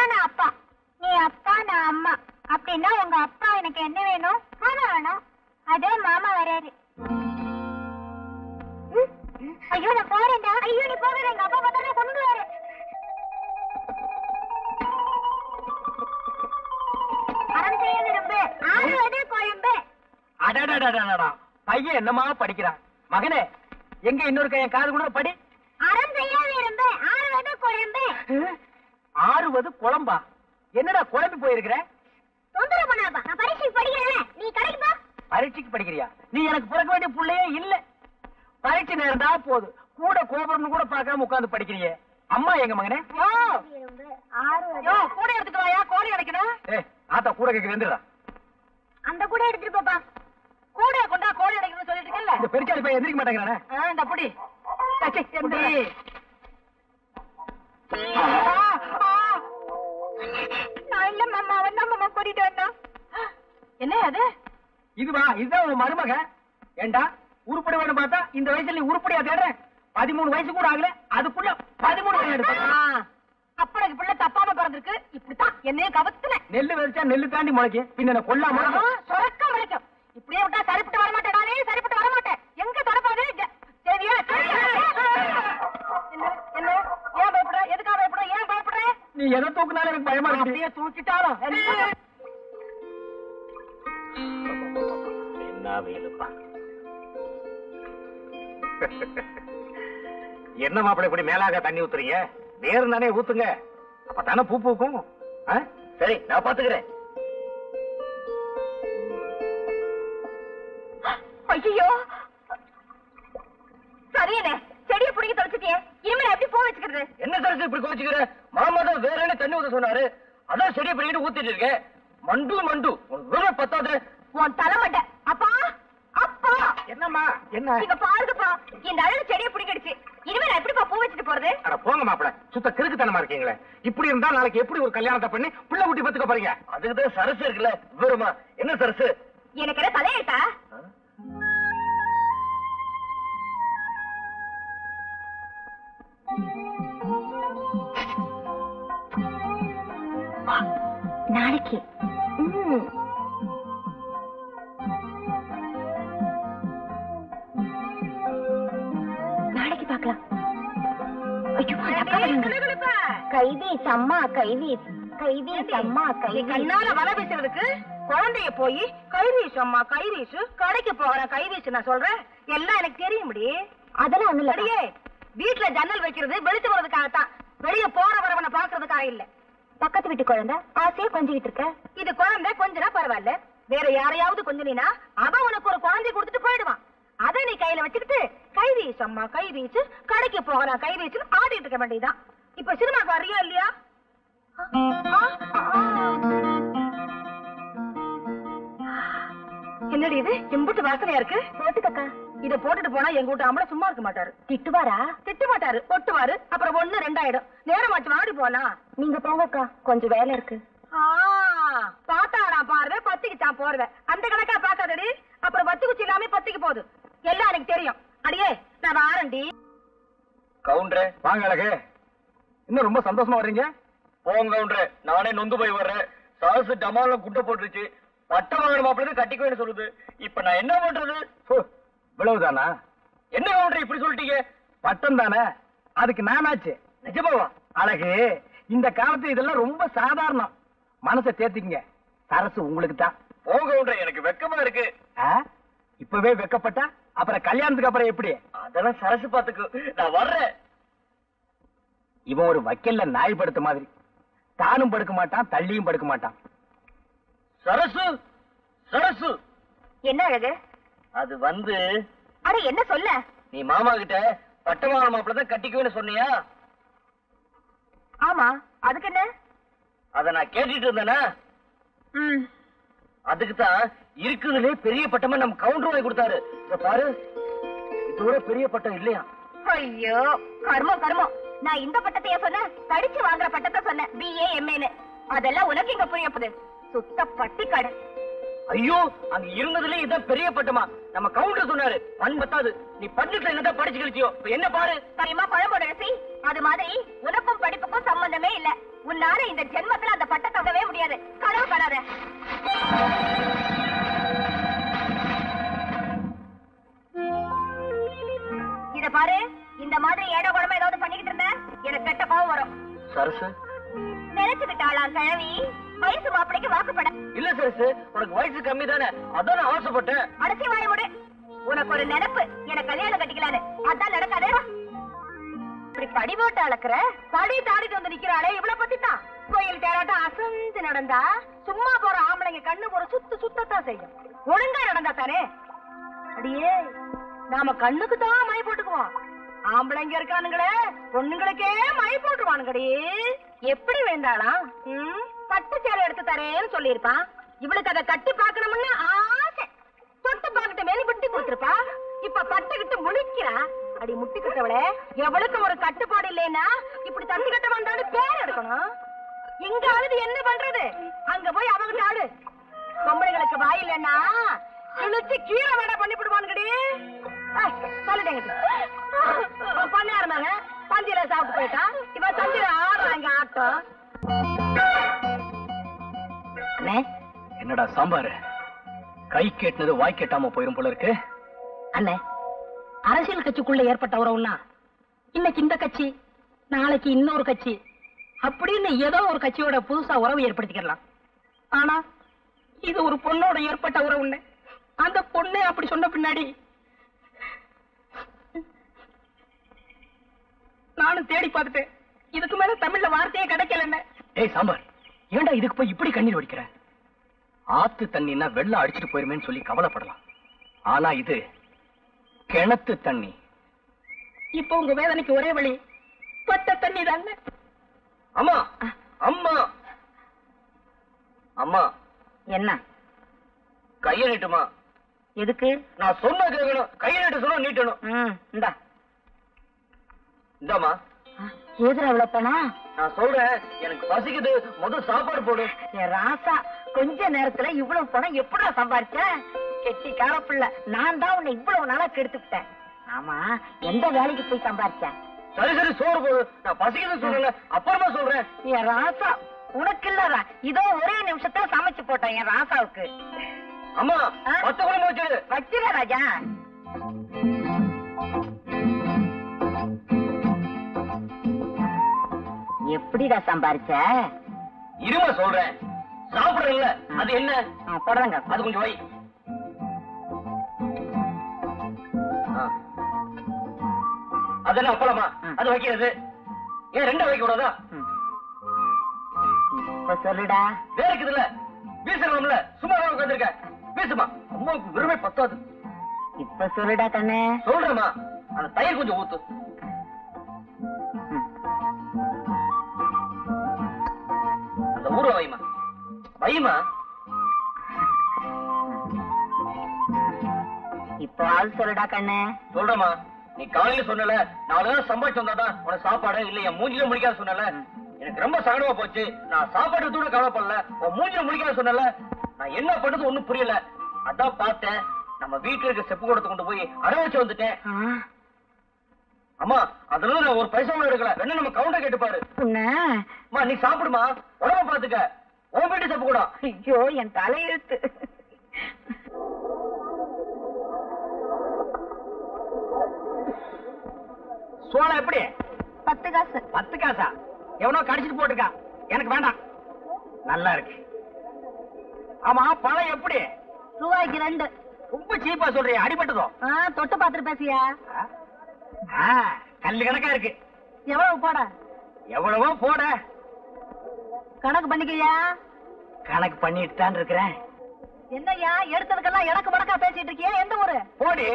தான் நான் அப்பா, நீ அப்பா நான் அம்மா. அப்படின்னா உங்க அப்பா எனக்கு என்ன வேணும்? மாமா வேணும். அதே மாமா வராரு. ஐயோ நான் போறேன்டா. ஐயோ நீ போகாத, எங்க அப்பா பார்த்தா கொண்டுடுவாரு. அறம் செய்ய விரும்பு, ஆறுவது குழம்பு. அடடடடடா, பையன் என்னமா படிக்கிறான். மகனே, எங்க இன்னொரு கையன் காது கூட படி. அறம் செய்ய விரும்பு, ஆறுவது குழம்பு. ஆறுவது குழம்பா? என்னடா குழம்பி போயிருக்கிற? தொந்தரவு பண்ணாதப்பா, நான் பரீட்சைக்கு படிக்கிறேன். நீ கடைக்கு போ. பரீட்சைக்கு படிக்கிறியா? நீ எனக்கு பிறக்க வேண்டிய புள்ளையே இல்ல. பரீட்சை நேரம்டா போது, கூட கோபுரம்னு கூட பார்க்காம உட்கார்ந்து படிக்கிறியே. அம்மா எங்க மகனே? கூட எடுத்துட்டு வாயா, கோழி அடைக்கணும். ஆத்தா கூட கேட்க வந்துடுறா. அந்த கூட எடுத்துட்டு போப்பா. கூட கொண்டா கோழி அடைக்கணும்னு சொல்லிட்டு இருக்கல. இந்த பெருச்சாளி பையன் எந்திரிக்க மாட்டேங்கிறானே. இந்த புடி என்ன அது? இதுவா? இதுதான் உன் மருமக. ஏண்டா உருப்படி வேணும் பார்த்தா இந்த வயசுல நீ உருப்படியா தேடுற? 13 வயசு கூட ஆகல, அதுக்குள்ள 13 எடுத்த. அப்பனுக்கு பிள்ளை தப்பாம பிறந்திருக்கு. இப்படித்தான் என்னைய கவத்துல. நெல்லு வெறிச்சா நெல்லு தாண்டி முளைக்கும். பின்ன கொல்லாம சொரக்க முளைக்கும். இப்படியே விட்டா சரிப்பட்டு வரமாட்டேன். நானே சரிப்பட்டு வரமாட்டேன். எங்க தொடப்பாது? சரியா? என்ன ஏன் பயப்படுற? எதுக்காக பயப்படுற? ஏன் பயப்படுற? நீ எதை தூக்குனாலும் எனக்கு பயமா இருக்கு. அப்படியே தூக்கிட்டாலும் என்ன வேலுப்பா. என்ன மாப்பிள்ளை இப்படி மேலாக தண்ணி ஊத்துறீங்க? வேறு தானே ஊத்துங்க, அப்பதானே பூ பூக்கும். சரி நான் பாத்துக்கிறேன். ஐயோ சரியனே, செடியை பிடிக்க தொலைச்சிட்டியே. இனிமேல் எப்படி பூ வச்சுக்கிறது? என்ன சரசு இப்படி கோச்சுக்கிற? மாமா தான் வேற என்ன தண்ணி ஊத்த சொன்னாரு, அதான் செடியை பிடிக்கிட்டு ஊத்திட்டு இருக்கேன். மண்டு மண்டு உனக்கு பத்தாது. உன் தலைமட்ட. அப்பா அப்பா என்னம்மா? என்ன நீங்க பாருங்கப்பா, இந்த அழகு செடியை பிடிக்கிடுச்சு. இனிமே நான் எப்படிப்பா பூ வச்சுட்டு போறது? அட போங்க மாப்பிள, சுத்த கிறுக்குத்தனமா இருக்கீங்களே. இப்படி இருந்தா நாளைக்கு எப்படி ஒரு கல்யாணத்தை பண்ணி பிள்ளை குட்டி பத்துக்க போறீங்க? அதுக்குதான் சரசு இருக்குல்ல. விவரமா என்ன சரசு? எனக்கு என்ன தலையெழுத்தா? நாளைக்கு நாளைக்கு பார்க்கலாம். கைவீஸ் அம்மா கைவீஸ், கைவீஸ் அம்மா கைவீஸ். கண்ணால வலை வீசுறதுக்கு குழந்தைய போய் கைவீஸ் அம்மா கைவீசு, கடைக்கு போகிற கைவீசு நான் சொல்றேன். எல்லாம் எனக்கு தெரியும் முடி. அதெல்லாம் ஒண்ணு இல்லையே. வீட்டுல ஜன்னல் வைக்கிறது வெளிச்சு போறதுக்காகத்தான், வெளிய போற வரவனை பாக்குறதுக்காக இல்ல. பக்கத்து வீட்டு குழந்தை ஆசையா கொஞ்சிக்கிட்டு இருக்க. இது குழந்தை கொஞ்சனா பரவாயில்ல, வேற யாரையாவது கொஞ்சினா அவன் உனக்கு ஒரு குழந்தை கொடுத்துட்டு போயிடுவான். அதை நீ கையில வச்சுக்கிட்டு கைவீசு அம்மா கைவீசு, கடைக்கு போகிற கைவீசு ஆடிட்டு இருக்க வேண்டியதான். இப்ப சினிமாக்கு வர்றியா இல்லையா? என்னடி இது எம்புட்டு வாசனையா இருக்கு? போட்டுக்கா. இத போட்டுட்டு போனா எங்க வீட்டு ஆம்பளை சும்மா இருக்க மாட்டாரு. திட்டுவாரா? திட்ட மாட்டாரு, ஒட்டுவாரு. அப்புறம் 1 2 ஆயிடும். நேரமாச்சு வாடி போலாம். நீங்க போங்கக்கா, கொஞ்சம் வேலை இருக்கு. பாத்தாடா பாருவே, பத்திக்குச்சான் போறத. அந்த கணக்கா பாக்காதடி, அப்புறம் பத்து குச்சி இல்லாம பத்திக்கு போகுது. எல்லாம் எனக்கு தெரியும். அடியே நான் வாரண்டி. கவுண்டரே வாங்க. அழகு இன்னும் ரொம்ப சந்தோஷமா வர்றீங்க. போங்க கவுண்டரே, நானே நொந்து போய் வர்றேன். சாசு டமால குட்டை போட்டுருச்சு. பட்ட வாங்கணும் மாப்பிள்ளை கட்டிக்குவேன்னு சொல்லுது. இப்ப நான் என்ன பண்றது? இவ்வளவுதானா? என்ன கவுண்டர் இப்படி சொல்லிட்டீங்க? பட்டம் தானே, அதுக்கு நானாச்சு. நிஜமாவா? அழகு இந்த காலத்து இதெல்லாம் ரொம்ப சாதாரணம். மனசை தேத்திக்கங்க, சரசு உங்களுக்கு தான். போங்க கவுண்டர், எனக்கு வெக்கமா இருக்கு. இப்பவே வெக்கப்பட்டா அப்புறம் கல்யாணத்துக்கு அப்புறம் எப்படி? அதெல்லாம் சரசு பாத்துக்கு, நான் வர்றேன். இவன் ஒரு வக்கல்ல நாய் படுத்த மாதிரி, தானும் படுக்க மாட்டான் தள்ளியும் படுக்க மாட்டான். சரசு சரசு. என்ன அழகு? அது வந்து அட என்ன சொல்ல? நீ மாமா கிட்ட பட்டமான மாப்பிள்ள தான் கட்டிக்குவேன்னு சொன்னியா? ஆமா, அதுக்கு என்ன? அத நான் கேட்டுட்டு இருந்தேனா? அதுக்கு தான் இருக்குதுலே பெரிய பட்டமா நம்ம கவுண்டர் வாங்கி கொடுத்தாரு. இத பாரு, இதோட பெரிய பட்டம் இல்லையா? ஐயோ கர்மம் கர்மம். நான் இந்த பட்டத்தையே சொன்னேன், படிச்சு வாங்குற பட்டத்தை சொன்னேன், BA MA. அதெல்லாம் உனக்கு இங்க புரியப்போது? சுத்த பட்டி கடை. ஐயோ, அங்க இருந்ததுல இதான் பெரிய பட்டமா? நம்ம கவுண்டர் சொன்னாரு. பண் பத்தாது, நீ பண்ணிட்டு என்னதான் படிச்சு கழிச்சியோ. என்ன பாரு, தெரியுமா பழம் போடுறசி? அது மாதிரி உனக்கும் படிப்புக்கும் சம்பந்தமே இல்ல. உன்னால இந்த ஜென்மத்துல அந்த பட்டை தங்கவே முடியாது. கனவு காணாத. இத பாரு, இந்த மாதிரி ஏடோ குழம்பு ஏதாவது பண்ணிக்கிட்டு இருந்த எனக்கு கெட்ட கோவம் வரும். சரசு நினைச்சுக்கிட்டாளாம் கிழவி வயசு மாப்பிளைக்கு வாக்குப்பட. இல்ல சரசு, உனக்கு வயசு கம்மி தானே, அதான் நான் ஆசைப்பட்டேன். அடைச்சி வாய விடு. உனக்கு ஒரு நினைப்பு எனக்கு கல்யாணம் கட்டிக்கலான்னு, அதான் நடக்காதே. இப்படி படி போட்டு அளக்குற படி தாடிட்டு வந்து நிக்கிறாளே, இவ்வளவு பத்தி தான். கோயில் தேராட்டம் அசந்து நடந்தா சும்மா போற ஆம்பளைங்க கண்ணு ஒரு சுத்தத்தான் செய்யும். ஒழுங்கா நடந்தா தானே. அடியே, நாம கண்ணுக்கு தான் மை போட்டுக்குவோம். ஆம்பளைங்க இருக்கானுங்களே, பொண்ணுங்களுக்கே மை போட்டுருவானுங்கடி. எப்படி வேண்டாளாம்? பட்டு சேலை எடுத்து தரேன்னு சொல்லிருப்பான். இவளுக்கு அதை கட்டி பாக்கணும்னு ஆசை. தொட்டு பாக்கிட்ட மேல விட்டு கொடுத்திருப்பா. இப்ப பட்டுக்கிட்டு முழிக்கிறா. அடி முட்டிக்கிட்டவளே, எவளுக்கு ஒரு கட்டுப்பாடு இல்லைன்னா இப்படி தண்ணி கட்ட வந்தாலும் பேர் எடுக்கணும். இங்காவது என்ன பண்றது? அங்க போய் அவங்க ஆடு. பொம்பளைங்களுக்கு வாய் இல்லைன்னா கிழிச்சு கீரை வேடா பண்ணி விடுவானுங்கடி. சொல்லிட்டேங்க பண்ணாருமாங்க. பந்தியில சாப்பிட்டு போயிட்டா. இப்ப சந்திர ஆடுறாங்க ஆட்டம். என்னடா சாம்பாரு, கை கேட்டது வாய் கேட்டாம போயிரும் போல இருக்கு. அண்ணே, அரசியல் கட்சிக்குள்ள ஏற்பட்ட உறவுன்னா இன்னைக்கு இந்த கட்சி, நாளைக்கு இன்னொரு கட்சி அப்படின்னு ஏதோ ஒரு கட்சியோட புதுசா உறவு ஏற்படுத்திக்கலாம். ஆனா இது ஒரு பொண்ணோட ஏற்பட்ட உறவுன்னு அந்த பொண்ணு அப்படி சொன்ன பின்னாடி நானும் தேடி பார்த்துட்டேன். இதுக்கு மேல தமிழ்ல வார்த்தையே கிடைக்கல. ஏய் சாம்பார், ஏன்டா இதுக்கு போய் இப்படி கண்ணீர் வடிக்கிற? ஆத்து தண்ணின்னா வெள்ளம் அடிச்சுட்டு போயிருமேன்னு சொல்லி கவலைப்படலாம். ஆனா இது கிணத்து தண்ணி. இப்ப உங்க வேதனைக்கு ஒரே வழி பட்ட தண்ணி தாங்க. அம்மா அம்மா அம்மா, என்ன கைய நீட்டுமா. எதுக்கு? நான் சொன்ன கேட்கணும். கைய நீட்டு சொன்னா நீட்டணும். இந்தா இந்தாமா. எதுல அவ்வளவுதானா? நான் சொல்றேன், எனக்கு பசிக்குது, முதல் சாப்பாடு போடு. ராசா, கொஞ்ச நேரத்துல இவ்வளவு பணம் எப்படா சம்பாரிச்ச? கெட்டி காரப்பிள்ள, நான் தான் உன்னை இவ்வளவு நாளா கெடுத்துட்டேன். ஆமா, எந்த வேலைக்கு போய் சம்பாரிச்ச? சரி சரி, சோறு போடு. நான் பசிக்குது சொல்லல, அப்புறமா சொல்றேன். என் ராசா, உனக்கு இல்லடா, இதோ ஒரே நிமிஷத்துல சமைச்சு போட்டேன் என் ராசாவுக்கு. அம்மா, 10 குழம்பு வச்சிரு. வச்சிர ராஜா. எப்படிடா சம்பாரிச்ச? இருமா சொல்றேன். சாப்பிடுறீங்கள, அது என்ன? போடுறாங்க, அது கொஞ்சம் வை. அது என்ன அப்பளமா? அது வைக்கிறது ஏன் 2 வைக்க கூடாதா? இப்ப சொல்லுடா. வேறக்குதுல்ல, வீசணும்ல. சும்மா உட்காந்துருக்க, வீசுமா. அம்மாவுக்கு வெறுமை பத்தாது. இப்ப சொல்லுடா கண்ணே. சொல்றேமா, அந்த தயிர் கொஞ்சம் ஊத்து. அந்த ஊர்ல வைமா, வைமா. இப்ப ஆள் சொல்லுடா கண்ணே. சொல்றமா, நீ காலையில சொன்னல, 4 நாள் சம்பாதிச்சு வந்தாதான் உனக்கு சாப்பாடு இல்ல, என் மூஞ்சில முடிக்காத சொன்னல. எனக்கு ரொம்ப சங்கடமா போச்சு. நான் சாப்பாடு கூட கவலைப்படல, உன் மூஞ்சில முடிக்காத சொன்னல. நான் என்ன பண்றது ஒண்ணும் புரியல. அதான் பார்த்தேன், நம்ம வீட்டுல இருக்க செப்பு கூடத்தை கொண்டு போய் அடை வச்சு வந்துட்டேன். அம்மா, அதனால நான் ஒரு பைசா கூட எடுக்கல. வேணா நம்ம கவுண்டர் கேட்டுப்பாரு. அம்மா, நீ சாப்பிடுமா, உடம்ப பாத்துக்க. உன் வீட்டு செப்பு கூட. ஐயோ, என் தலையெழுத்து. சோளம் எப்படி? 10 காசு. 10 காசா? எவனோ கடிச்சிட்டு போட்டுக்கா, எனக்கு வேண்டாம். நல்லா இருக்கு. ஆமா, பழம் எப்படி? ரூபாய்க்கு 2. ரொம்ப சீப்பா சொல்றியா? அடிபட்டதோ? தொட்டு பாத்துட்டு பேசியா? கல்லு கணக்கா இருக்கு. எவ்வளவு போட? எவ்வளவோ போட. கணக்கு பண்ணிக்கையா? கணக்கு பண்ணிட்டு தான் இருக்கிறேன். என்னய்யா, எடுத்ததுக்கெல்லாம் எனக்கு மடக்கா பேசிட்டு இருக்கியா? எந்த ஊரு? போடி.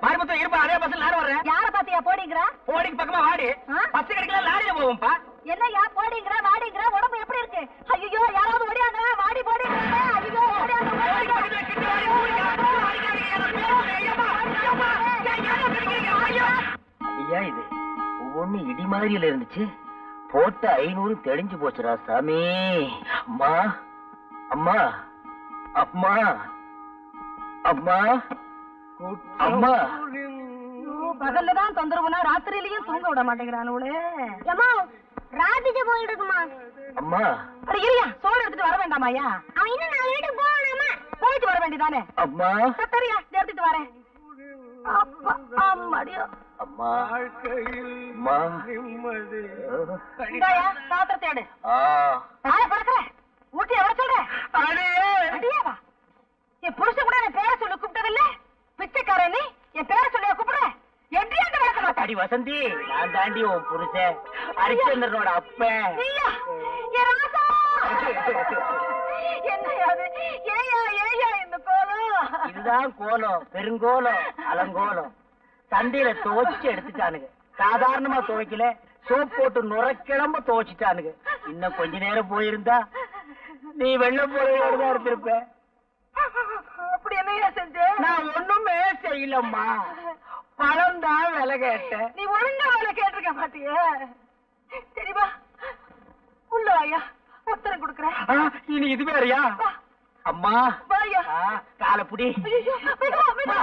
மாரிமுத்து இருப்பா, அதே பஸ்ல நானும் வர்றேன். யார பாத்தியா போடிங்கற? போடிக்கு பக்கமா வாடி. பஸ் கிடைக்கல, லாரியில போவோம்பா. என்னய்யா போடிங்கற வாடிங்கற? உடம்பு எப்படி இருக்கு? ஐயோ, யாராவது ஓடியாங்க, வாடி போடிங்கற. ஐயோ, ஓடியாங்க, ஓடியாங்க. கிட்ட வாடி, ஓடியா. ஐயா, இது ஒவ்வொன்னு இடி மாதிரியில இருந்துச்சு. போட்ட 500 தெளிஞ்சு போச்சுடா சாமி. அம்மா அம்மா அம்மா அம்மா அம்மா. பகல்லதான் தொந்தரவுனா ராத்திரியிலயும் தூங்க விட மாட்டேங்கிறானுங்களே. ஏமா ராத்திரி போயிடுக்குமா? அம்மா அட இல்லையா, சோறு எடுத்துட்டு வர வேண்டாமாயா? அவன் இன்னும் நான் வீட்டுக்கு போகணுமா? போயிட்டு வர வேண்டியதானே? அம்மா சரியா, எடுத்துட்டு வரேன். அப்பா அம்மாடியோ. அம்மா அம்மா இந்தாயா பாத்திரத்தை எடு. தாய பழக்கிற ஊட்டி எவ்வளவு சொல்ற? அடியாவா? என் புருஷன் கூட என் பேரை சொல்லி கூப்பிட்டதில்ல. பிச்சைக்காரன் நீ என் பேரை சொல்லியா கூப்பிடுற? எப்படியாண்டு வளர்க்க மாட்டேன். அடி வசந்தி, நான் தாண்டி உன் புருஷன் ஹரிச்சந்திரனோட அப்பன். நீயா? என் ராசா! என்னையா அது? ஏயா இந்த கோலம்? இதுதான் கோலம், பெருங்கோலம், அலங்கோலம். சந்தையில துவைச்சு எடுத்துட்டானுங்க. சாதாரணமா துவைக்கல, சோப் போட்டு நுரைக்கிழம்ப துவைச்சிட்டானுங்க. இன்னும் கொஞ்ச நேரம் போயிருந்தா நீ வெள்ளம் போலதான் இருந்திருப்ப. அப்படி என்னையா செஞ்ச? நான் ஒண்ணுமே செய்யலம்மா, பழம் தான் விலை கேட்டேன். நீ ஒழுங்கா வேலை கேட்டிருக்க மாட்டியே. சரிவா, உள்ள வாயா, உத்தரம் கொடுக்குறேன். இனி இது வேறையா? அம்மா வாயா. காலப்புடி. ஐயோ, மெதுவா.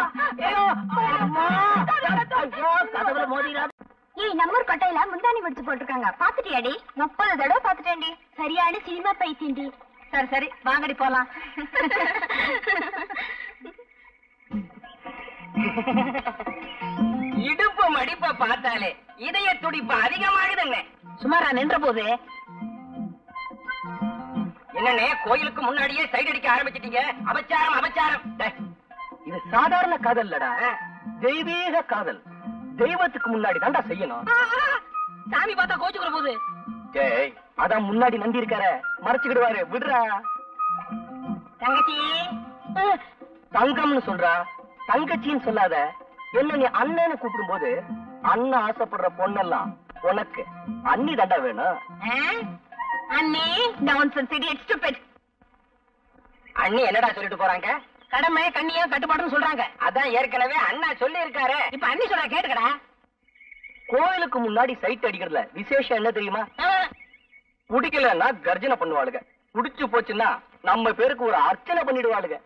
கதவுல மோதிராது. ஏய், நம்ம கொட்டையில முந்தானி முடிச்சு போட்டிருக்காங்க, பாத்துட்டியாடி? 30 தடவை பாத்துட்டேன்டி. சரியான சினிமா பைத்தியண்டி. சரி வாங்கடி போலாம். இடுப்பு மடிப்ப பார்த்தாலே இதய துடிப்பு அதிகமாகுதுங்க. சுமாரா நின்ற போது என்னன்னே, கோயிலுக்கு முன்னாடியே சைடு அடிக்க ஆரம்பிச்சிட்டீங்க. அபச்சாரம். இது சாதாரண காதல் இல்லடா, தெய்வீக காதல். தெய்வத்துக்கு முன்னாடி தான்டா செய்யணும். சாமி பார்த்தா கோச்சுக்கிற போது. டேய், அதான் முன்னாடி நந்தி இருக்கார, மறைச்சுக்கிடுவாரு, விடுறா. தங்கச்சி தங்கம்னு சொல்றா, தங்கச்சின்னு சொல்லாத. என்ன நீ அண்ணன்னு கூப்பிடும் போது அண்ணன் ஆசைப்படுற பொண்ணெல்லாம் உனக்கு அண்ணி தாண்டா வேணும். அண்ணி நான்சென்ஸ், இடியட், ஸ்டூபிட். அண்ணி என்னடா சொல்லிட்டு போறாங்க? கடமை கண்ணியா கட்டுப்பாடுன்னு சொல்றாங்க. அதான் ஏற்கனவே அண்ணா சொல்லி இருக்காரு. இப்ப அண்ணி சொல்ற கேட்டுக்கடா. கோயிலுக்கு முன்னாடி சைட் அடிக்கிறதுல விசேஷம் என்ன தெரியுமா? குடிக்கலன்னா கர்ஜனை பண்ணுவாளுங்க, குடிச்சு போச்சுன்னா நம்ம பேருக்கு ஒரு அர்ச்சனை பண்ணிடுவாளுங்க.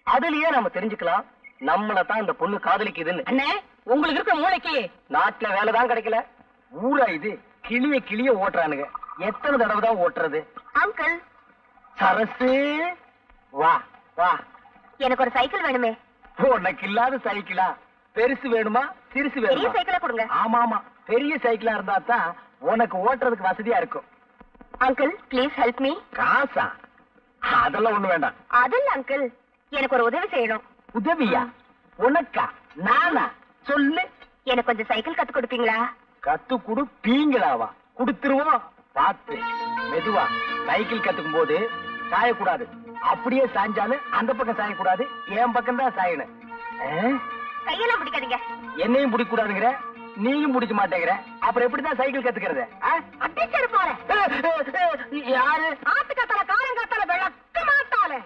அதுலயே நம்ம தெரிஞ்சுக்கலாம் நம்மள தான் இந்த பொண்ணு காதலிக்குதுன்னு. அண்ணே, உங்களுக்கு இருக்க மூளைக்கு நாட்டுல வேலைதான் கிடைக்கல, ஊரா இது கிளிய ஓட்டுறானுங்க. எத்தனை தடவை தான் ஓட்டுறது? அங்கிள், சரசு வா வா. எனக்கு ஒரு சைக்கிள் வேணுமே. உனக்கு இல்லாத சைக்கிளா? பெருசு வேணுமா சிறுசு பெரிய வேணுமா? சைக்கிளா கொடுங்க. ஆமா, பெரிய சைக்கிளா இருந்தா தான் உனக்கு ஓட்டுறதுக்கு வசதியா இருக்கும். Uncle, please help me. காசா? அதெல்லாம் ஒண்ணு வேண்டாம். அதில்ல அங்கிள், எனக்கு ஒரு உதவி செய்யணும். உதவியா? உனக்கா? நானா? சொல்லு. எனக்கு கொஞ்சம் சைக்கிள் கத்து கொடுப்பீங்களா? கத்து கொடுப்பீங்களாவா? கொடுத்துருவோம். பார்த்து மெதுவா. சைக்கிள் கத்துக்கும் போது சாயக்கூடாது. அப்படியே சாஞ்சாலும் அந்த பக்கம் சாயக்கூடாது, என் பக்கம் தான் சாயணும். கையெல்லாம் பிடிக்காதீங்க. என்னையும் பிடிக்க கூடாதுங்கிற, நீயும் பிடிக்க மாட்டேங்கிற. அப்புறம் எப்படிதான் சைக்கிள் கத்துக்கிறது? அடிச்சரு போறேன். யாரு? ஆத்துக்காத்தால காலங்காத்தால விளக்க மாட்டாளே.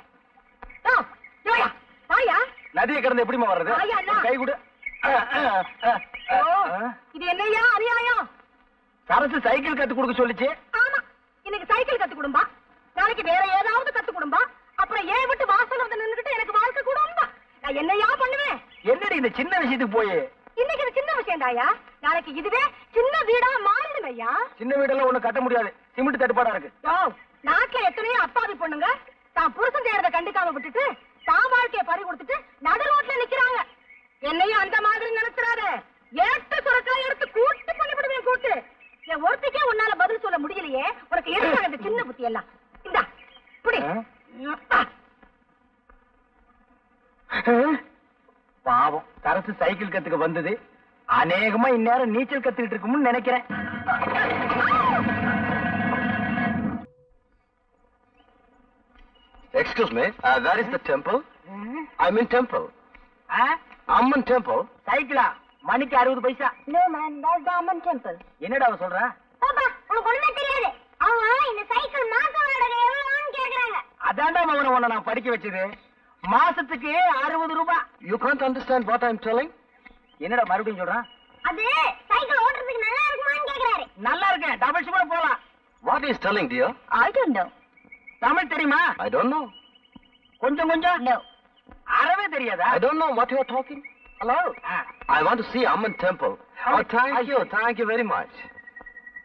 வாயா. நதியை கடந்து எப்படிமா வர்றது? ஐயா, அண்ணா. கை கொடு. இது என்னையா அநியாயம்? சரசு சைக்கிள் கத்து கொடுக்க சொல்லிச்சு. ஆமா, இன்னைக்கு சைக்கிள் கத்து கொடும்பா, நாளைக்கு வேற ஏதாவது கத்து கொடும்பா, அப்புறம் ஏன் விட்டு வாசல் வந்து நின்னுகிட்டு எனக்கு வாழ்க்கை கொடும்பா. நான் என்னையா பண்ணுவேன்? என்னடி இந்த சின்ன விஷயத்துக்கு போய்? இன்னைக்கு இது சின்ன விஷயம் தாயா, நாளைக்கு இதுவே சின்ன வீடா மாறிடும் ஐயா. சின்ன வீடெல்லாம் ஒண்ணு கட்ட முடியாது, சிமெண்ட் தட்டுப்பாடா இருக்கு. நாட்டுல எத்தனையோ அப்பாவி பொண்ணுங்க தான் புருஷன் செய்யறத கண்டுக்காம விட்டுட்டு தான் வாழ்க்கைய பறி கொடுத்துட்டு நடு ரோட்ல நிக்கிறாங்க. என்னையும் அந்த மாதிரி நினைச்சிடாத. ஏட்டு சுரக்காய் எடுத்து கூட்டு பண்ணிவிடுவேன், கூட்டு. என் ஒருத்திக்கே உன்னால பதில் சொல்ல முடியலையே, உனக்கு எதுக்காக இந்த சின்ன புத்தி எல்லாம்? இந்தா புடி. பாவம், சரசு சைக்கிள் கத்துக்க வந்தது அநேகமா இந்நேரம் நீச்சல் கத்துக்கிட்டு இருக்கும்னு நினைக்கிறேன். Excuse me, where is the temple? I'm in temple. Amman temple. சைக்கிளா? மணிக்கு 60 பைசா. No man, that's the Amman temple. என்னடா அவ சொல்றா? பாப்பா, உனக்கு ஒண்ணுமே தெரியாது. அவங்க இந்த சைக்கிள் மாச வாடகை எவ்வளவுன்னு கேக்குறாங்க. அதான்டா மகனை உன்னை நான் படிக்க வச்சது. மாசத்துக்கு 60 ரூபாய். You can't understand what I'm telling? என்னடா மறுபடியும் சொல்றான்? அது சைக்கிள் ஓட்டுறதுக்கு நல்லா இருக்குமான்னு கேக்குறாரு. நல்லா இருக்கேன், டபுள் ஷிப்ல போலாம். What is telling, dear? I don't know. Tamil தெரியுமா? I don't know. கொஞ்சம் கொஞ்சம். No. அறவே தெரியாதா? I don't know what you are talking. Hello. I want to see Amman temple. Oh, thank you very much.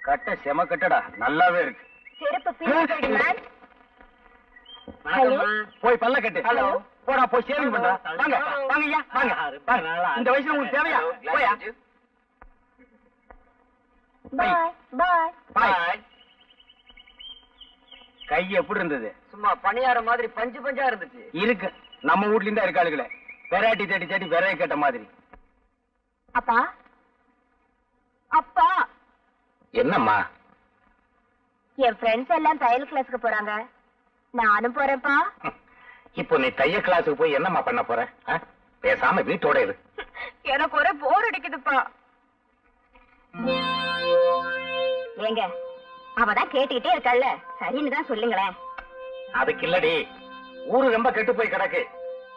கட்ட செம கட்டடா, நல்லாவே இருக்கு. செருப்பு பீஸ் மேன். ஹலோ. போய் பல்ல கட்டு. ஹலோ. போடா போய் சேவிங் பண்றா. வாங்க வாங்கய்யா வாங்க. இந்த வயசுல உங்களுக்கு தேவையா? போயா. பாய் பாய். பாய். கை எப்படி இருந்தது? சும்மா பணியார மாதிரி பஞ்சு பஞ்சா இருந்துச்சு. இருக்கு. நம்ம வீட்ல இருந்தா இருக்காளுகளே. வெரைட்டி தேடி தேடி வெரைட்டி கேட்ட மாதிரி. அப்பா அப்பா என்னம்மா? என் ஃப்ரெண்ட்ஸ் எல்லாம் தையல் கிளாஸ்க்கு போறாங்க. நானும் போறேன்ப்பா. இப்போ நீ தையல் கிளாஸுக்கு போய் என்னம்மா பண்ண போற? பேசாம வீட்டோட இரு. எனக்கு ஒரே போர் அடிக்குதுப்பா. ஏங்க அவதான் கேட்டுக்கிட்டே இருக்காள்ல, சரின்னு தான் சொல்லுங்களேன். அதுக்கு இல்லடி, ஊரு ரொம்ப கெட்டு போய் கிடக்கு.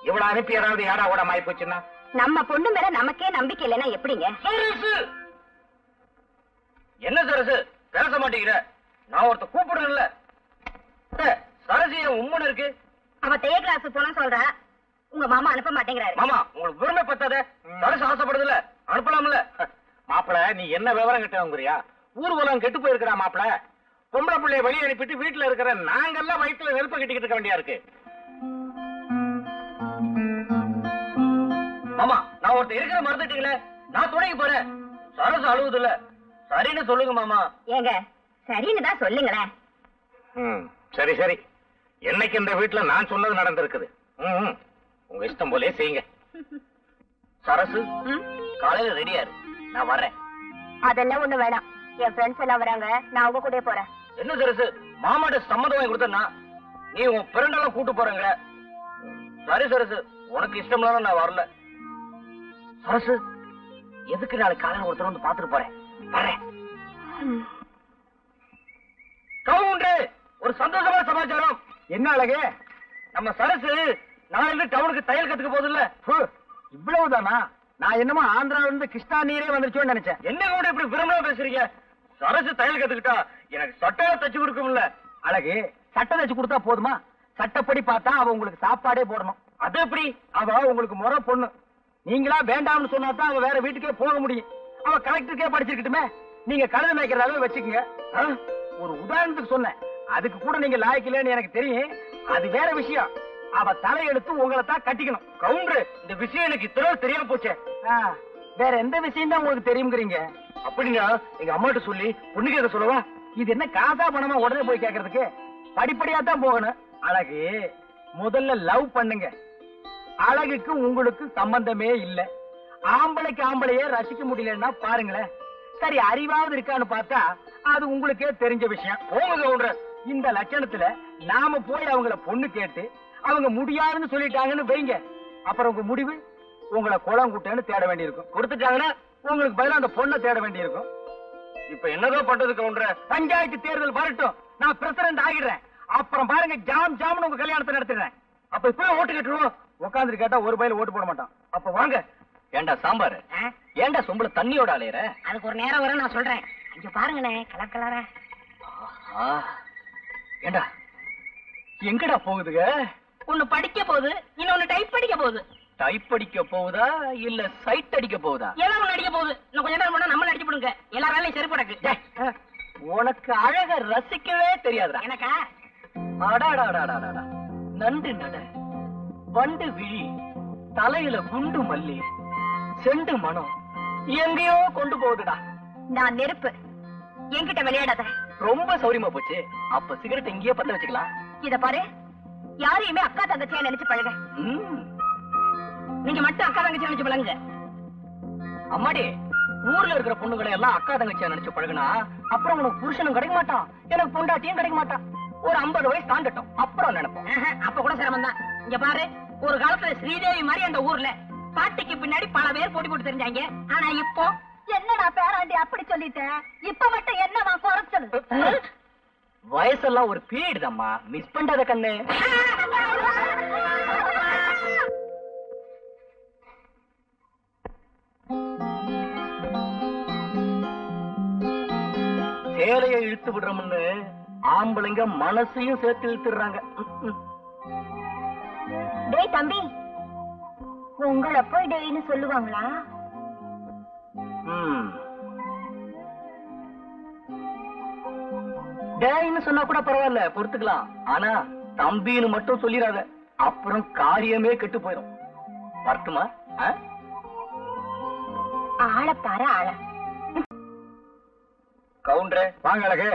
இவ்வளவு அனுப்பி ஏதாவது ஏடா ஓட மாறி போச்சுன்னா நம்ம பொண்ணு மேல நமக்கே நம்பிக்கை இல்லைன்னா எப்படிங்க? என்ன சரசு பேச மாட்டேங்கிற? நான் ஒருத்த கூப்பிடுறேன்ல. சரசு என் உம்மன் இருக்கு. அவ தைய கிளாஸ் போன சொல்றா, உங்க மாமா அனுப்ப மாட்டேங்கிறாரு. மாமா உங்களுக்கு பெருமை பத்தாத. சரசு ஆசைப்படுதுல, அனுப்பலாம்ல. மாப்பிள நீ என்ன விவரம் கிட்டவங்கிறியா? ஊர்வலம் கெட்டு போயிருக்கிறா மாப்பிள. பொம்பளை பிள்ளைய வெளியே அனுப்பிட்டு வீட்டுல இருக்கிற நாங்கெல்லாம் வயிற்றுல நெருப்பு கட்டிக்கிட்டு இருக்க வேண்டியா இருக்கு. மாமா நான் ஒருத்த இருக்கிற மறந்துட்டீங்களே. நான் துணைக்கு போறேன். சரசு அழுவுது இல்ல, சரின்னு சொல்லுங்க மாமா. ஏங்க சரின்னு தான் சொல்லுங்களேன். சரி சரி, என்னைக்கு இந்த வீட்டுல நான் சொன்னது நடந்திருக்குது. உங்க இஷ்டம் போலே செய்யுங்க. சரசு காலையில ரெடியா இரு, நான் வர்றேன். அதெல்லாம் ஒண்ணு வேணாம், என் ஃப்ரெண்ட்ஸ் எல்லாம் வராங்க, நான் உங்க கூட போறேன். என்ன சரசு மாமாட்ட சம்மதம் வாங்கி கொடுத்தா நீ உன் பிறண்டெல்லாம் கூட்டு போறேங்க. சரி சரசு, உனக்கு இஷ்டம் இல்லாம நான் வரல. சரசு எதுக்கு நாளைக்கு காலையில ஒருத்தர் வந்து பாத்துட்டு போறேன். வர்றேன். கவுண்டர், ஒரு சந்தோஷமான சமாச்சாரம். என்ன அழகு, நம்ம சரசு நாளைக்கு டவுனுக்கு தையல் கத்துக்க போகுது இல்ல. இவ்வளவுதானா? நான் என்னமோ ஆந்திராவில இருந்து கிருஷ்ணா நீரே வந்துருச்சோன்னு நினைச்சேன். என்ன கூட இப்படி விரும்பமா பேசுறீங்க? சரசு தையல் கத்துக்கிட்டா எனக்கு சட்டை தச்சு கொடுக்கும்ல. அழகு, சட்டை தச்சு கொடுத்தா போதுமா? சட்டப்படி பார்த்தா அவ உங்களுக்கு சாப்பாடே போடணும். அது எப்படி? அவ உங்களுக்கு முறை பொண்ணு. நீங்களா வேண்டாம்னு சொன்னா தான் அவ வேற வீட்டுக்கே போக முடியும். அவ கலெக்டருக்கே படிச்சிருக்கட்டுமே. நீங்க கழுத மேய்க்கிறதாவே வச்சுக்கோங்க. ஒரு உதாரணத்துக்கு சொன்னேன், அதுக்கு கூட நீங்க லாய்க்கலன்னு எனக்கு தெரியும். அது வேற விஷயம். அவ தலையெடுத்து உங்களை தான் கட்டிக்கணும். கவுண்டர், இந்த விஷயம் எனக்கு இத்தனை தெரியாம போச்சே. வேற எந்த விஷயம் தான் உங்களுக்கு தெரியுங்கிறீங்க? அப்படின்னா எங்க அம்மாட்ட சொல்லி பொண்ணுக்கு எதை சொல்லவா? இது என்ன காசா பணமா உடனே போய் கேட்கறதுக்கு? படிப்படியா தான் போகணும். அழகு, முதல்ல லவ் பண்ணுங்க. அழகுக்கு உங்களுக்கு சம்பந்தமே இல்ல. ஆம்பளைக்கு ஆம்பளையே ரசிக்க முடியலன்னா பாருங்களேன். சரி, அறிவாவது இருக்கான்னு பார்த்தா அது உங்களுக்கே தெரிஞ்ச விஷயம். போங்க கவுண்டர், இந்த லட்சணத்துல நாம போய் அவங்கள பொண்ணு கேட்டு அவங்க முடியாதுன்னு சொல்லிட்டாங்கன்னு வைங்க, அப்புறம் உங்க முடிவு உங்களை குளம் கூட்டன்னு தேட வேண்டியிருக்கும். கொடுத்துட்டாங்கன்னா உங்களுக்கு பதிலா அந்த பொண்ணை தேட வேண்டியிருக்கும். இப்ப என்னதான் பண்றது கவுண்டர்? பஞ்சாயத்து தேர்தல் வரட்டும், நான் பிரசிடண்ட் ஆகிடுறேன். அப்புறம் பாருங்க, ஜாம் ஜாம்னு உங்க கல்யாணத்தை நடத்திடுறேன். அப்ப இப்பவே ஓட்டு கட்டுருவோம். உட்காந்துட்டு கேட்டா ஒரு பயில ஓட்டு போட மாட்டான். அப்ப வாங்க. ஏண்டா சாம்பார், ஏண்டா சொம்பள தண்ணியோட அலையற? அதுக்கு ஒரு நேரம் வரும், நான் சொல்றேன். இங்க பாருங்கண்ணே, கலர் கலரா. ஏண்டா எங்கடா போகுதுங்க? ஒண்ணு படிக்க போகுது, இன்னொன்னு டைப் படிக்க போகுது. டைப் அடிக்க போகுதா இல்ல சைட் அடிக்க போகுதா? ஏதோ ஒண்ணு அடிக்க போகுது. இன்னும் கொஞ்ச நேரம் போனா நம்ம அடிச்சு போடுங்க. எல்லா வேலையும் சரி படக்கு. உனக்கு அழக ரசிக்கவே தெரியாதுடா. எனக்கா? அடாடாடாடாடா, நண்டு நட, வண்டு விழி, தலையில குண்டு மல்லி, செண்டு மனம் எங்கேயோ கொண்டு போகுதுடா. நான் நெருப்பு, என்கிட்ட விளையாடாத. ரொம்ப சௌரியமா போச்சு. அப்ப சிகரெட் எங்கேயே பத்த வச்சுக்கலாம். இத பாரு, யாரையுமே அக்கா தங்கச்சியா நினைச்சு பழக. நீங்க மட்டும் அக்கா தங்கச்சி நினைச்சு பழங்க. அம்மாடி, ஊர்ல இருக்கிற பொண்ணுகளை எல்லாம் அக்கா தங்கச்சியா நினைச்சு பழகுனா அப்புறம் உனக்கு புருஷனும் கிடைக்க மாட்டான், எனக்கு பொண்டாட்டியும் கிடைக்க மாட்டான். ஒரு 50 வயசு தாண்டட்டும், அப்புறம் நினைப்போம். அப்ப கூட சிரமம் தான். இங்க பாரு, ஒரு காலத்துல ஸ்ரீதேவி மாதிரி அந்த ஊர்ல பாட்டிக்கு பின்னாடி பல பேர் போட்டி போட்டு தெரிஞ்சாங்க. ஆனா இப்போ என்னடா பேராண்டி அப்படி சொல்லிட்டேன், இப்ப மட்டும் என்னவா குறைச்சல்? வயசெல்லாம் ஒரு பீரியட் தான்மா, மிஸ் பண்ணாத கண்ணு. சேலையை இழுத்து விடுறோம்னு ஆம்பளைங்க மனசையும் சேர்த்து இழுத்துடுறாங்க. டேய் தம்பி, உங்களை போய் டேய்னு சொல்லுவாங்களா? டேன்னு சொன்னா கூட பரவாயில்ல, பொறுத்துக்கலாம். ஆனா தம்பின்னு மட்டும் சொல்லிடாத, அப்புறம் காரியமே கெட்டு போயிடும். வரட்டுமா? ஆள பாரு ஆள. கவுண்டரே வாங்க. அழகு,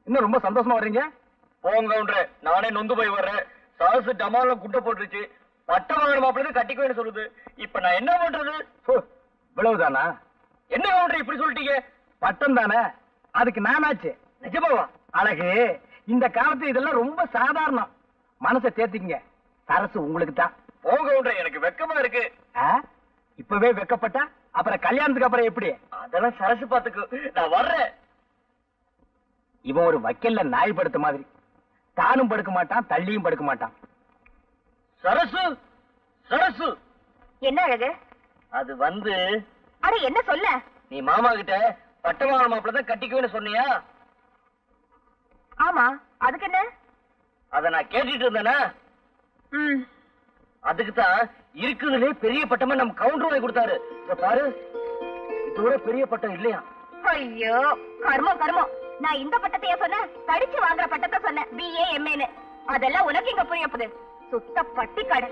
இன்னும் ரொம்ப சந்தோஷமா வர்றீங்க. போங்க கவுண்டரே, நானே நொந்து போய் வர்றேன். சாசு டமால குட்டை போட்டுருச்சு. பட்டம் வாங்கின மாப்பிள்ளை கட்டிக்குவேன்னு சொல்லுது. இப்ப நான் என்ன பண்றது? இவ்வளவுதானா? என்ன கவுண்டரே இப்படி சொல்லிட்டீங்க? பட்டம் தானே, அதுக்கு நானாச்சு. நிஜமாவா? அழகு, இந்த காலத்து இதெல்லாம் ரொம்ப சாதாரணம். மனசை தேத்திக்கங்க, சரசு உங்களுக்கு தான். போங்க கவுண்டரே, எனக்கு வெக்கமா இருக்கு. இப்பவே வெக்கப்பட்டா அப்புறம் கல்யாணத்துக்கு அப்புறம் எப்படி? அதெல்லாம் சரசு பாத்துக்கு, நான் வர்றேன். இவன் ஒரு வக்கல்ல நாய் படுத்த மாதிரி, தானும் படுக்க மாட்டான், தள்ளியும் படுக்க மாட்டான். சரசு, சரசு. என்ன அழகு? அது வந்து, அட என்ன சொல்ல? நீ மாமா கிட்ட பட்டமான மாப்பிள்ள தான் கட்டிக்குவேன்னு சொன்னியா? ஆமா, அதுக்கு என்ன? அத நான் கேட்டுட்டு இருந்தேனா? அதுக்கு தான் இருக்குதுலே பெரிய பட்டமா நம்ம கவுண்டர் வாங்கி கொடுத்தாரு. இத பாரு, இதோட பெரிய பட்டம் இல்லையா? ஐயோ கர்மம் கர்மம். நான் இந்த பட்டத்தையே சொன்னேன், படிச்சு வாங்குற பட்டத்தை சொன்னேன், BA MA. அதெல்லாம் உனக்கு இங்க புரிய போகுது. சுத்த பட்டிக்காடு.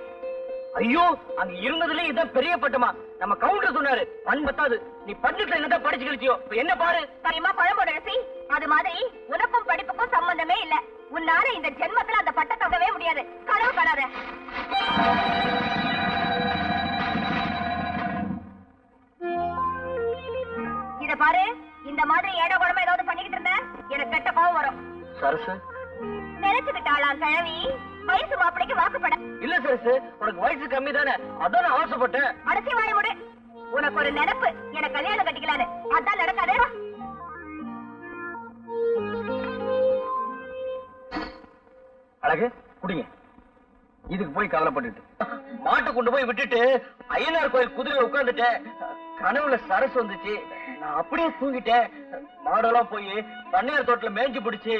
ஐயோ, அங்க இருந்ததுல இதான் பெரிய பட்டமா? நம்ம கவுண்டர் சொன்னாரு. பண் பத்தாது, நீ பன்னெட்டுல என்னதான் படிச்சு கழிச்சியோ. இப்ப என்ன பாரு. சரிமா பழம்போட ரசி. அது மாதிரி உனக்கும் படிப்புக்கும் சம்பந்தமே இல்ல. உன்னால இந்த ஜென்மத்துல அந்த பட்டத்தை தங்கவே முடியாது. கனவு காணாத. இத பாரு, இந்த மாதிரி ஏடா குழம்பு ஏதாவது பண்ணிக்கிட்டு இருந்த எனக்கு கெட்ட கோவம் வரும். சரசு நினைச்சுக்கிட்டாளாம் கிழவி, வயசு மாப்பிளைக்கு வாக்குப்பட. இல்ல சரசு, உனக்கு வயசு கம்மி தானே, அதான் நான் ஆசைப்பட்டேன். அடைச்சி வாய முடு. உனக்கு ஒரு நினைப்பு, எனக்கு கல்யாணம் கட்டிக்கலான்னு. அதான் நடக்காதே. அழகு, குடிங்க. இதுக்கு போய் கவலைப்பட்டுட்டு மாட்டை கொண்டு போய் விட்டுட்டு ஐயனார் கோயில் குதிரையில உட்கார்ந்துட்டேன். கனவுல சரசு வந்துச்சு. நான் அப்படியே தூங்கிட்டேன். மாடெல்லாம் போய் பண்ணையார் தோட்டத்துல மேய்ஞ்சு பிடிச்சு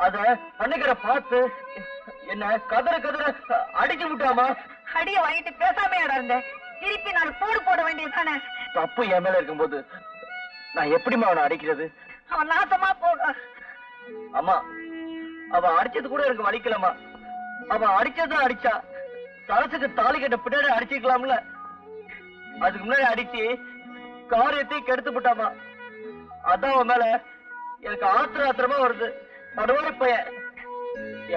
அத பண்ணைக்கரை பார்த்து என்ன கதற கதற அடிச்சு விட்டாமா. அடிய வாங்கிட்டு பேசாம இருந்த திருப்பி நான் போடு போட வேண்டியதுதானே? தப்பு என் மேல இருக்கும்போது நான் எப்படிமா அவனை அடிக்கிறது? அவன் நாசமா போக. அம்மா, அவ அடிச்சது கூட எனக்கு வலிக்கலமா. அவ அடிச்சதான் அடிச்சா. சரசுக்கு தாலி கட்ட பின்னாடி அடிச்சுக்கலாம்ல. அதுக்கு முன்னாடி அடிச்சு காரியத்தையும் கெடுத்து விட்டாமா. அதான் அவன் மேல எனக்கு ஆத்திரமா வருது. படுவாரி பையன்.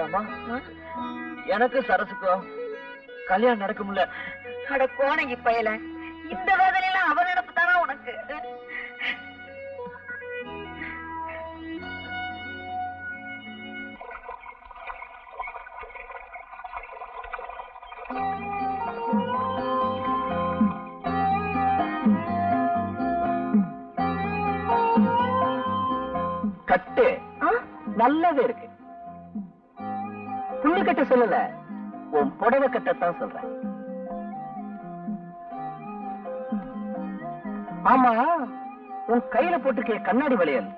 ஏமா, எனக்கு சரசுக்கும் கல்யாணம் நடக்கும்ல? அட கோணங்கி பயல, இந்த வேதனையில அவன் நினைப்பு தானா உனக்கு? கட்டு நல்லவே இருக்கு. புள்ளி கட்ட சொல்லல, உன் புடவை கட்டத்தான் சொல்றேன். ஆமா, உன் கையில போட்டிருக்க கண்ணாடி வளையல்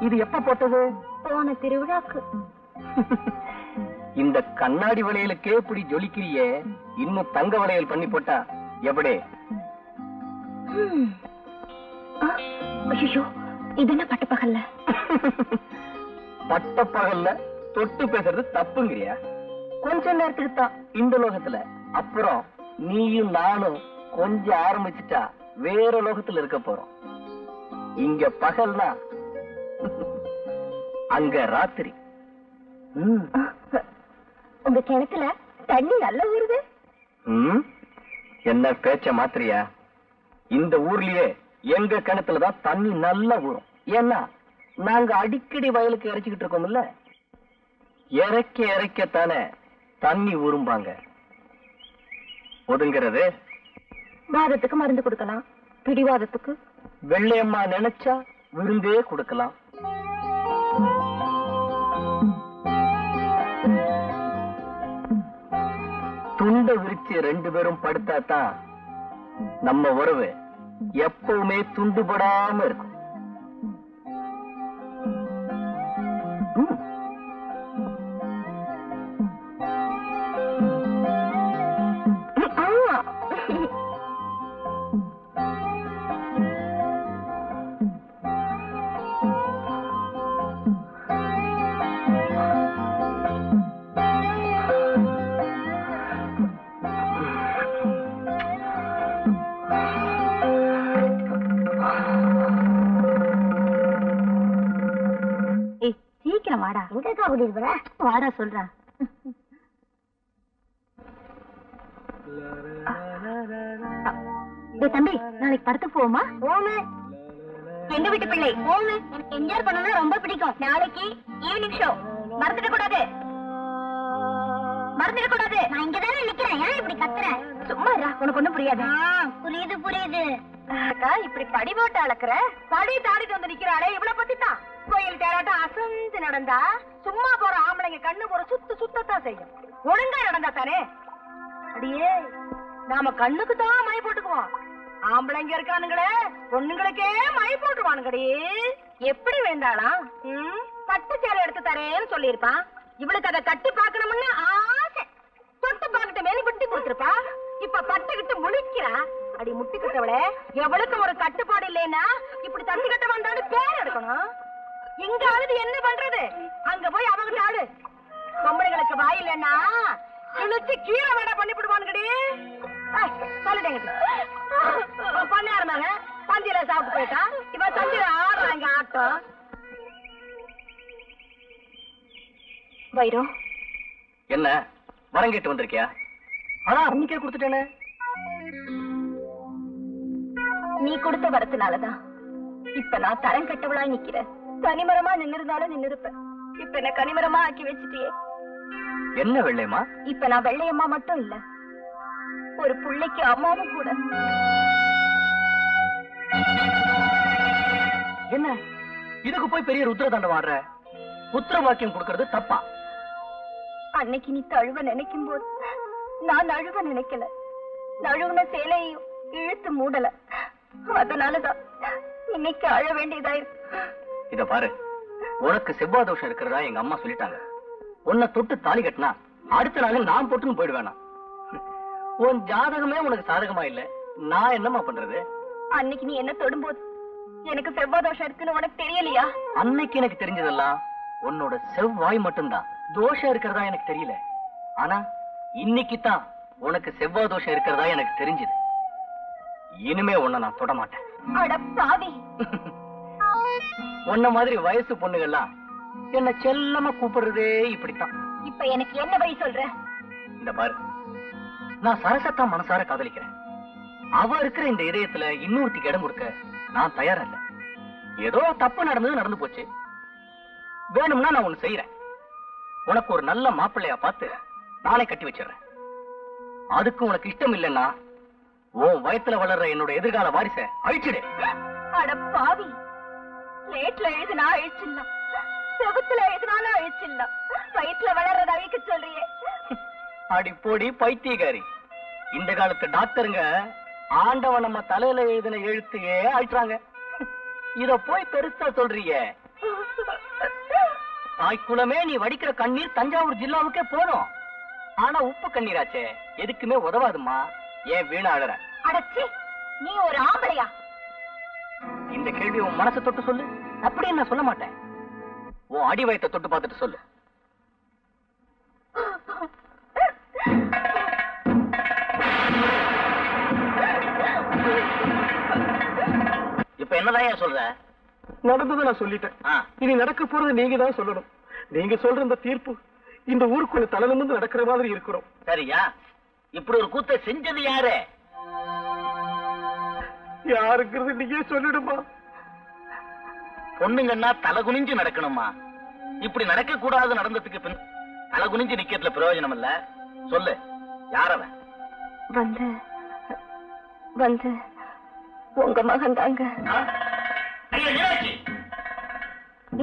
இது எப்ப போட்டது? போன திருவிழாக்கு. இந்த கண்ணாடி வளையலுக்கே இப்படி ஜொலிக்கிறியே, இன்னும் தங்க வளையல் பண்ணி போட்டா எப்படி? ஐயோ, இது என்ன பட்டப்பகல்ல? பட்டப்பகல்ல தொட்டு பேசுறது தப்புங்கிறியா? கொஞ்ச நேரத்துக்கு தான் இந்த லோகத்துல. அப்புறம் நீயும் நானும் கொஞ்சம் ஆரம்பிச்சுட்டா வேற லோகத்துல இருக்க போறோம். இங்க பகல்னா அங்க ராத்திரி. உங்க கிணத்துல தண்ணி நல்லா ஊறுது. என்ன பேச்ச மாத்திரியா? இந்த ஊர்லயே எங்க கிணத்துலதான் தண்ணி நல்லா ஊறும். ஏன்னா நாங்க அடிக்கடி வயலுக்கு இறைச்சிக்கிட்டு இருக்கோம்ல. இறைக்க இறைக்கத்தானே தண்ணி ஊறும்பாங்க. ஒதுங்கிறது வாதத்துக்கு மருந்து கொடுக்கலாம், பிடிவாதத்துக்கு வெள்ளையம்மா நினைச்சா விருந்தே கொடுக்கலாம். துண்டை விரிச்சு ரெண்டு பேரும் படுத்தாதான் நம்ம உறவு எப்பவுமே துண்டுபடாம இருக்கும். சீக்கிரம் வாடா. எங்கக்கா கூட்டிட்டு போற? வாடா சொல்றேன். தம்பி, நாளைக்கு படத்துக்கு போவோமா? போமே. எங்க வீட்டு பிள்ளை போமே. எனக்கு என்ஜாய் பண்ணணும் ரொம்ப பிடிக்கும். நாளைக்கு ஈவினிங் ஷோ. மறந்துட கூடாது. நான் இங்கதானே நிக்கிறேன். ஏன் இப்படி கத்துற? சும்மா இருடா, உனக்கு ஒண்ணும் புரியாது. புரியுது புரியுது. அக்கா இப்படி படி போட்டு அளக்குற, படி தாடிட்டு வந்து நிக்கிறாளே, இவ்வளவு பத்தி தான். கோயில் தேராட்டம் அசந்து நடந்தா சும்மா போற ஆம்பளைங்க கண்ணு ஒரு சுத்தத்தான் செய்யும். ஒழுங்கா நடந்தா தானே. அடியே, நாம கண்ணுக்கு தான் மை போட்டுக்குவோம். ஆம்பளைங்க இருக்கானுங்களே, பொண்ணுங்களுக்கே மை போட்டுருவானுங்கடி. எப்படி வேண்டாளாம்? பட்டு சேலை எடுத்து தரேன்னு சொல்லியிருப்பான். இவளுக்கு அதை கட்டி பாக்கணும்னு ஆசை. தொட்டு பாக்கிட்ட மேல விட்டு கொடுத்துருப்பா. இப்ப பட்டுக்கிட்டு முழிக்கிறா. அடி முட்டிக்கிட்டவளே, எவளுக்கு ஒரு கட்டுப்பாடு இல்லைன்னா இப்படி தண்ணி கட்ட வந்தாலும் பேர் எடுக்கணும். இங்காவது என்ன பண்றது? அங்க போய் அவங்க ஆடு. பொம்பளைங்களுக்கு வாய் இல்லைன்னா கிழிச்சு கீரை வேடா பண்ணி விடுவானுங்கடி. சொல்லிட்டேங்க பண்ணாருமாங்க. பந்தியில சாப்பிட்டு போயிட்டா. இப்ப சந்தியில ஆடுறாங்க ஆட்டம். வைரம், என்ன வரம் கேட்டு வந்திருக்கியா? அதான் அன்னைக்கே கொடுத்துட்டேனே. நீ கொடுத்த வரத்தினாலதான் இப்ப நான் தரம் கட்டவளா நிக்கிறேன். தனிமரமா நின்னிருந்தாலும் நின்னிருப்பேன். இப்ப என்ன கனிமரமா ஆக்கி வச்சுட்டியே. என்ன வெள்ளையம்மா? இப்ப நான் வெள்ளையம்மா மட்டும் இல்ல, ஒரு புள்ளைக்கு அம்மாவும் கூட. என்ன இதுக்கு போய் பெரிய ருத்ரதாண்டம் ஆடுற? புத்திர வாக்கியம் கொடுக்கறது தப்பா? அன்னைக்கு நீ தழுவ நினைக்கும் போது நான் அழுவ நினைக்கல. நழுவுன சேலையும் இழுத்து மூடல. அதனாலதான் இன்னைக்கு அழ வேண்டியதாயிருக்கு. இத பாரு, உனக்கு செவ்வாய் தோஷம் இருக்கிறதா எங்க அம்மா சொல்லிட்டாங்க. உன்னை தொட்டு தாலி கட்டினா அடுத்த நாள் நான் போட்டுன்னு போயிடுவேனா? உன் ஜாதகமே உனக்கு சாதகமா இல்ல, நான் என்னமா பண்றது? அன்னைக்கு நீ என்ன தொடும்போது எனக்கு செவ்வாய் தோஷம் இருக்குன்னு உனக்கு தெரியலையா? அன்னைக்கு எனக்கு தெரிஞ்சதெல்லாம் உன்னோட செவ்வாய் மட்டும்தான். தோஷம் இருக்கிறதா எனக்கு தெரியல. ஆனா இன்னைக்கு தான் உனக்கு செவ்வாய் தோஷம் இருக்கிறதா எனக்கு தெரிஞ்சது. இனிமே உன்னை நான் தொட மாட்டேன். அட பாவி. உன்ன மாதிரி வயசு பொண்ணுகள்லாம் என்ன செல்லமா கூப்பிடுறதே இப்படித்தான். இப்ப எனக்கு என்ன வழி சொல்ற? இந்த பாரு, நான் சரசத்தா மனசார காதலிக்கிறேன். அவ இருக்கிற இந்த இதயத்துல இன்னொருத்திக்கு இடம் கொடுக்க நான் தயாரா இல்ல. ஏதோ தப்பு நடந்து போச்சு. வேணும்னா நான் ஒண்ணு செய்யறேன். உனக்கு ஒரு நல்ல மாப்பிள்ளையா பார்த்து நானே கட்டி வச்சிடறேன். அதுக்கு உனக்கு இஷ்டம் இல்லைன்னா உன் வயத்துல வளர்ற என்னோட எதிர்கால வாரிச அழிச்சிடு. அட பாவி, லேட்ல எழுதுனா அழிச்சிடலாம், செவத்துல எழுதுனாலும் அழிச்சிடலாம், வயிற்றுல வளர்றத அழிக்க சொல்றியே. அடி போடி பைத்தியகாரி. இந்த காலத்து டாக்டருங்க ஆண்டவன் நம்ம தலையில எழுதின எழுத்தையே அழிச்சாங்க. இத போய் பெருசா சொல்றீங்க. தாய்க்குலமே நீ வடிக்கிற கண்ணீர் தஞ்சாவூர் ஜில்லாவுக்கே போதும். ஆனா உப்பு கண்ணீராச்சே எதுக்குமே உதவாதுமா. ஏன் வீணா அழற? அடச்சி, நீ ஒரு ஆம்பளையா? இந்த கேள்வி உன் மனசை தொட்டு சொல்லு. அப்படின்னு நான் சொல்ல மாட்டேன். உன் அடி வயத்தை தொட்டு பார்த்துட்டு சொல்லு. இப்ப என்னதான் சொல்ற? நடந்ததை நான் சொல்லிட்டேன். இனி நடக்க போறது நீங்க தான் சொல்லணும். நீங்க சொல்ற இந்த தீர்ப்பு இந்த ஊருக்குள்ள தலை நிமிர்ந்து நடக்கிற மாதிரி இருக்கிறோம். சரியா? இப்படி ஒரு கூத்தை செஞ்சது யாரு? யாருங்கிறது நீங்க சொல்லிடுமா? பொண்ணுங்கன்னா தலை குனிஞ்சு நடக்கணுமா? இப்படி நடக்க கூடாது நடந்ததுக்கு பின் தலை குனிஞ்சு நிக்கிறதுல பிரயோஜனம் இல்ல. சொல்லு, யாரவன்? வந்து உங்க மகன் தாங்க.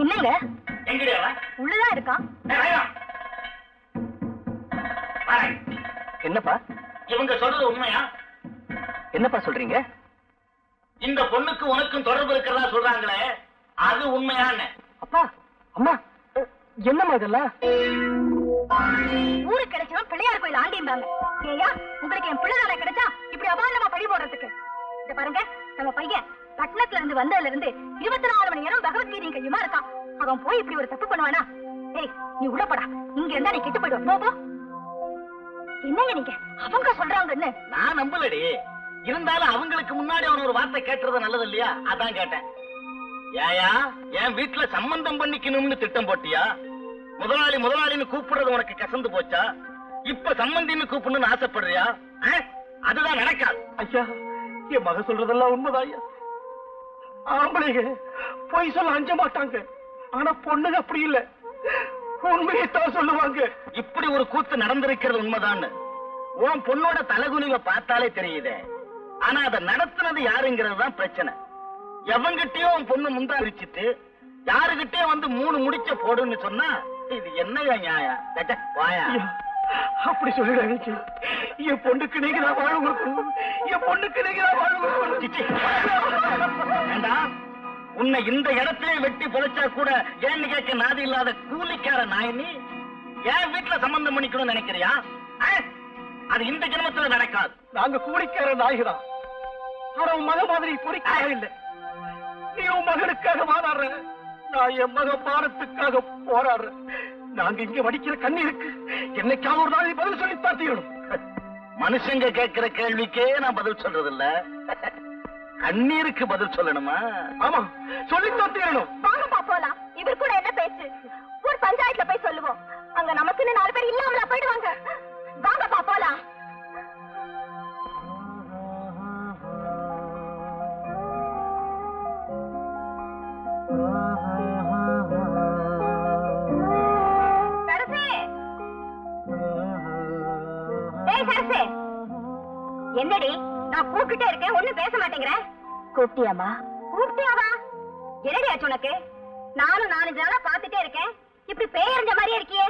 என்னங்க உள்ளதான் இருக்கான். என்னப்பா இவங்க சொல்றது உண்மையா? என்னப்பா சொல்றீங்க? இந்த பொண்ணுக்கு உனக்கும் தொடர்பு இருக்கிறதா சொல்றாங்களே, அது உண்மையான? அப்பா, அம்மா, என்னம்மா இதெல்லாம்? ஊருக்கு கிடைச்சா பிள்ளையார் கோயில் ஆண்டிம்பாங்க. ஏயா, உங்களுக்கு என் பிள்ளைதான கிடைச்சா இப்படி அபாண்டமா பழி போடுறதுக்கு? இத பாருங்க, நம்ம பையன் பட்டணத்துல இருந்து வந்ததுல இருந்து 24 மணி நேரம் பகவத்கீதை கையுமா இருக்கான். அவன் போய் இப்படி ஒரு தப்பு பண்ணுவானா? ஏய், நீ உள்ளப்படா. இங்க இருந்தா நீ கெட்டு போயிடுவ. போ. என்னங்க நீங்க அவங்க சொல்றாங்கன்னு? நான் நம்பலடி. இருந்தாலும் அவங்களுக்கு முன்னாடி அவன் ஒரு வார்த்தை கேட்டுறது நல்லது இல்லையா? அதான் கேட்டேன். ஏயா என் வீட்டுல சம்பந்தம் பண்ணிக்கணும்னு திட்டம் போட்டியா? முதலாளின்னு கூப்பிடுறது உனக்கு கசந்து போச்சா? இப்ப சம்பந்தின்னு கூப்பிடணும்னு ஆசைப்படுறியா? அதுதான் நடக்காது. ஐயா, என் மக சொல்றதெல்லாம் உண்மைதான் ஐயா. ஆம்பளைங்க பொய் சொல்ல அஞ்ச மாட்டாங்க. ஆனா பொண்ணுங்க அப்படி இல்ல, உண்மையைத்தான் சொல்லுவாங்க. இப்படி ஒரு கூத்து நடந்திருக்கிறது உண்மைதான். உன் பொண்ணோட தலகுனிவை பார்த்தாலே தெரியுதே. ஆனா அதை நடத்துனது யாருங்கிறது தான் பிரச்சனை. எவங்கிட்டயும் உன் பொண்ணு முந்தா விரிச்சிட்டு யாருகிட்டயும் வந்து 3 முடிச்ச போடுன்னு சொன்னா இது என்னையா நியாயம்? வாயா, அப்படி சொல்லிடாதீங்க. என் பொண்ணுக்கு நீங்க நான் வாழ கொடுக்கணும். என் பொண்ணுக்கு நீங்க நான் வாழ கொடுக்கணும். வேண்டாம், உன்னை இந்த இடத்திலே வெட்டி பொழைச்சா கூட ஏன்னு கேட்க நாதி இல்லாத கூலிக்கார நாயினி என் வீட்டுல சம்பந்தம் பண்ணிக்கணும்னு நினைக்கிறியா? அது இந்த ஜென்மத்துல நடக்காது. நாங்க கூலிக்கார நாய்தான். ஆனா உன் மக மாதிரி பொறிக்கார இல்ல. நீ உன் மகனுக்காக வாதாடுற, நான் என் மக பாரத்துக்காக போராடுறேன். நாங்க இங்க வடிக்கிற கண்ணீருக்கு என்னைக்காவது ஒரு நாள் பதில் சொல்லி தீரணும். மனுஷங்க கேட்கிற கேள்விக்கே நான் பதில் சொல்றது இல்ல, கண்ணீருக்கு பதில் சொல்லணுமா? ஆமா, சொல்லித்தான் தீரணும். வாங்கப்பா போலாம். இவர் கூட என்ன பேச்சு? ஒரு பஞ்சாயத்துல போய் சொல்லுவோம். அங்க நமக்குன்னு 4 பேர் இல்லாமல போயிடுவாங்க. வாங்கப்பா போலாம். என்னடி நான் கூப்பிட்டே இருக்கேன், ஒண்ணும் பேச மாட்டேங்கிற. கூப்பிட்டியாமா? கூப்பிட்டியாவா? என்னடி ஆச்சு உனக்கு? நானும் 4 நாளா பாத்துட்டே இருக்கேன், இப்படி பேயறிஞ்ச மாதிரியே இருக்கியே.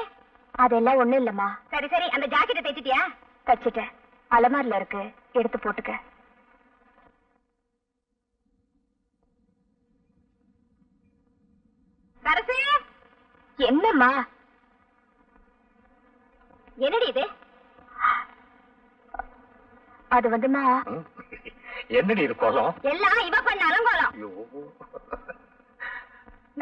அதெல்லாம் ஒண்ணும் இல்லம்மா. சரி சரி, அந்த ஜாக்கெட்டை தைச்சிட்டியா? தச்சிட்டேன், அலமாரில இருக்கு, எடுத்து போட்டுக்க. சரசு, என்னம்மா? என்னடி இது? அது வந்துமா, என்னடி இருக்கோம்? எல்லாம் இவ பண்ண அலங்கோலம்.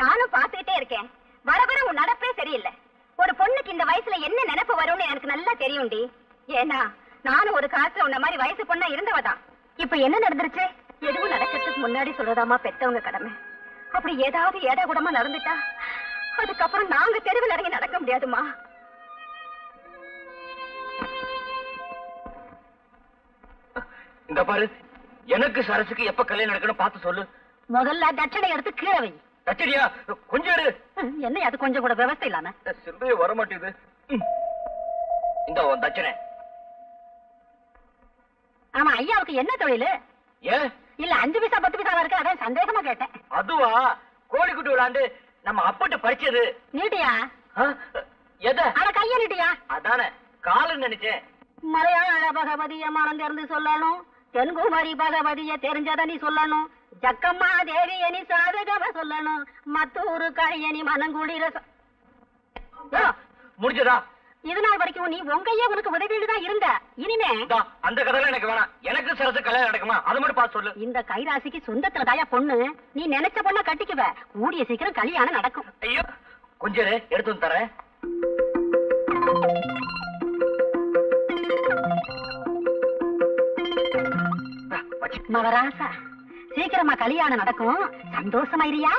நானும் பாத்துக்கிட்டே இருக்கேன், வர வர உன் நடப்பே சரியில்லை. ஒரு பொண்ணுக்கு இந்த வயசுல என்ன நினைப்பு வரும்னு எனக்கு நல்லா தெரியும்டி. ஏன்னா நானும் ஒரு காலத்துல உன்ன மாதிரி வயசு பொண்ணா இருந்தவதான். இப்ப என்ன நடந்துருச்சு? எதுவும் நடக்கிறதுக்கு முன்னாடி சொல்றதாமா பெத்தவங்க கடமை. அப்படி ஏதாவது ஏடா கூடமா நடந்துட்டா அதுக்கப்புறம் நாங்க தெருவில் இறங்கி நடக்க முடியாதுமா. இந்த பாரு, எனக்கு சரசுக்கு எப்ப கல்யாணம் நடக்கணும் பார்த்து சொல்லு. முதல்ல தட்சணை எடுத்து கீழே வை. தச்சடியா, கொஞ்சம் இரு. என்ன அது கொஞ்சம் கூட விவசாயம் இல்லாம? சிந்தைய வர மாட்டேங்குது. இந்த உன் தச்சனை. ஆமா, ஐயாவுக்கு என்ன தொழில்? ஏன் இல்ல 5 பைசா 10 பைசா இருக்கு, அதான் சந்தேகமா கேட்டேன். அதுவா, கோழிக்குட்டி விளையாண்டு நம்ம அப்பட்ட பறிச்சது. நீட்டியா? எத? அட கைய நீட்டியா? அதானே காலுன்னு நினைச்சேன். மலையாள பகவதிய மனம் திறந்து சொல்லணும், தென்குமரி பகவதிய தெரிஞ்சத நீ சொல்லணும், ஜக்கம்மா தேவிய நீ சாதகவ சொல்லணும், மத்தூரு கரையணி மனங்குளிர. முடிஞ்சதா? இது நாள் வரைக்கும் நீ உங்கையே உனக்கு உதவிட்டு தான் இருந்த. இனிமே அந்த கதையில எனக்கு வேணாம். எனக்கு சரசு கல்யாணம் நடக்குமா அது மட்டும் பார்த்து சொல்லு. இந்த கைராசிக்கு சொந்தத்துல தாயா பொண்ணு, நீ நினைச்ச பொண்ண கட்டிக்குவ. கூடிய சீக்கிரம் கல்யாணம் நடக்கும். ஐயோ, கொஞ்சம் எடுத்து வந்து தரேன். மகராசா, சீக்கிரமா கல்யாணம் நடக்கும், சந்தோஷமா இருயா.